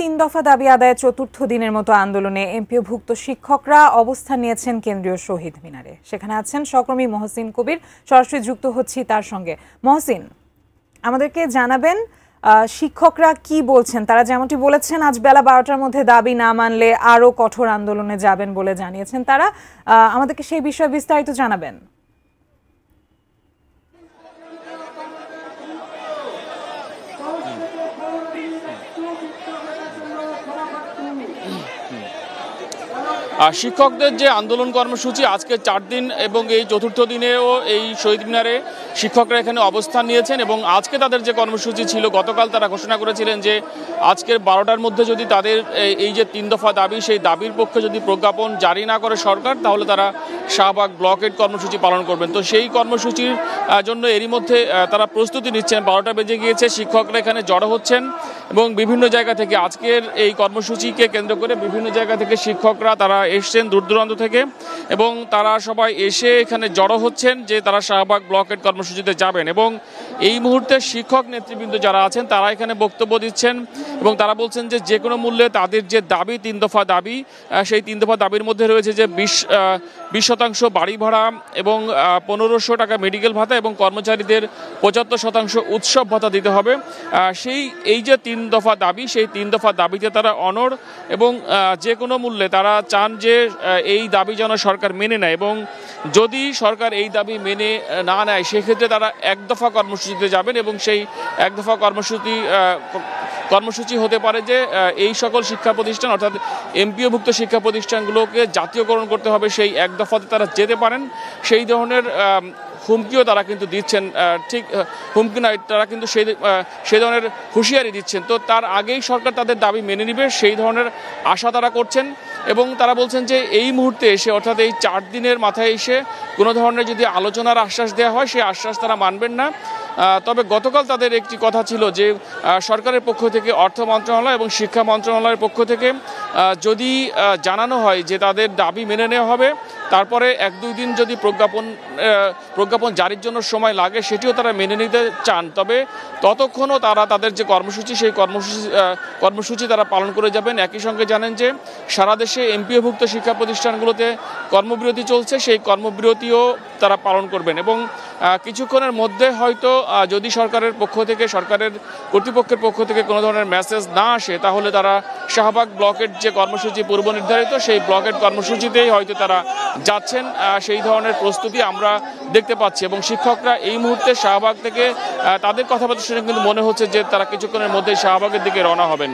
তিন দফা দাবি আদায়ে চতুর্থ দিনের মতো আন্দোলনে এমপিওভুক্ত শিক্ষকরা অবস্থান নিয়েছেন কেন্দ্রীয় শহীদ মিনারে। সেখানে আছেন সহকর্মী মহসিন কবির, সরাসরি যুক্ত হচ্ছি তার সঙ্গে। মহসিন, আমাদেরকে জানাবেন শিক্ষকরা কি বলছেন। তারা যেমনটি বলেছেন আজ বেলা 12টার মধ্যে দাবি না মানলে আরো কঠোর আন্দোলনে যাবেন বলে জানিয়েছেন তারা। আমাদেরকে সেই বিষয়ে বিস্তারিত জানাবেন। শিক্ষকদের যে আন্দোলন কর্মসূচি আজকে 4 দিন এবং এই চতুর্থ দিনেও এই শহীদ মিনারে শিক্ষকরা এখানে অবস্থান নিয়েছেন এবং আজকে তাদের যে কর্মসূচি ছিল, গতকাল তারা ঘোষণা করেছিলেন যে আজকের 12টার মধ্যে যদি তাদের এই যে 3 দফা দাবি, সেই দাবির পক্ষে যদি প্রজ্ঞাপন জারি না করে সরকার, তাহলে তারা শাহবাগ ব্লকেড কর্মসূচি পালন করবেন। তো সেই কর্মসূচির জন্য এরই মধ্যে তারা প্রস্তুতি নিচ্ছেন। 12টা বেজে গিয়েছে, শিক্ষকরা এখানে জড়ো হচ্ছেন এবং বিভিন্ন জায়গা থেকে আজকের এই কর্মসূচিকে কেন্দ্র করে বিভিন্ন জায়গা থেকে শিক্ষকরা তারা এসছেন দূর দূরান্ত থেকে এবং তারা সবাই এসে এখানে জড়ো হচ্ছেন যে তারা শাহবাগ ব্লকেড কর্মসূচিতে যাবেন। এবং এই মুহূর্তে শিক্ষক নেতৃবৃন্দ যারা আছেন তারা এখানে বক্তব্য দিচ্ছেন এবং তারা বলছেন যে যে কোনো মূল্যে তাদের যে দাবি 3 দফা দাবি, সেই 3 দফা দাবির মধ্যে রয়েছে যে 20% বাড়ি ভাড়া এবং 1500 টাকা মেডিকেল ভাতা এবং কর্মচারীদের 75% উৎসব ভাতা দিতে হবে। এই যে 3 দফা দাবি, সেই 3 দফা দাবিতে তারা অনড় এবং যে কোনো মূল্যে তারা চান যে এই দাবি যেন সরকার মেনে নেয় এবং যদি সরকার এই দাবি মেনে না নেয় সেক্ষেত্রে তারা 1 দফা কর্মসূচিতে যাবেন এবং সেই 1 দফা কর্মসূচি হতে পারে যে এই সকল শিক্ষা প্রতিষ্ঠান অর্থাৎ এমপিওভুক্ত শিক্ষা প্রতিষ্ঠানগুলোকে জাতীয়করণ করতে হবে। সেই 1 দফাতে তারা যেতে পারেন, সেই ধরনের হুমকিও তারা কিন্তু দিচ্ছেন। ঠিক হুমকি নয়, তারা কিন্তু সেই ধরনের হুঁশিয়ারি দিচ্ছেন। তো তার আগেই সরকার তাদের দাবি মেনে নেবে সেই ধরনের আশা তারা করছেন এবং তারা বলছেন যে এই মুহূর্তে এসে অর্থাৎ এই 4 দিনের মাথায় এসে কোনো ধরনের যদি আলোচনার আশ্বাস দেওয়া হয় সেই আশ্বাস তারা মানবেন না। তবে গতকাল তাদের একটি কথা ছিল যে সরকারের পক্ষ থেকে অর্থ মন্ত্রণালয় এবং শিক্ষা মন্ত্রণালয়ের পক্ষ থেকে যদি জানানো হয় যে তাদের দাবি মেনে নেওয়া হবে, তারপরে 1-2 দিন যদি প্রজ্ঞাপন জারির জন্য সময় লাগে সেটিও তারা মেনে নিতে চান। তবে ততক্ষণও তারা তাদের যে কর্মসূচি, সেই কর্মসূচি তারা পালন করে যাবেন। একই সঙ্গে জানেন যে সারা দেশে এমপিওভুক্ত শিক্ষা প্রতিষ্ঠানগুলোতে কর্মবিরতি চলছে, সেই কর্মবিরতিও তারা পালন করবেন এবং কিছুক্ষণের মধ্যে হয়তো যদি সরকারের কর্তৃপক্ষের পক্ষ থেকে কোনো ধরনের মেসেজ না আসে, তাহলে তারা শাহবাগ ব্লকের যে কর্মসূচি পূর্ব নির্ধারিত সেই ব্লকের কর্মসূচিতেই হয়তো তারা যাচ্ছেন। সেই ধরনের প্রস্তুতি আমরা দেখতে পাচ্ছি এবং শিক্ষকরা এই মুহূর্তে শাহবাগ থেকে তাদের কথাবার্তা শুনে কিন্তু মনে হচ্ছে যে তারা কিছুক্ষণের মধ্যেই শাহবাগের দিকে রওনা হবেন।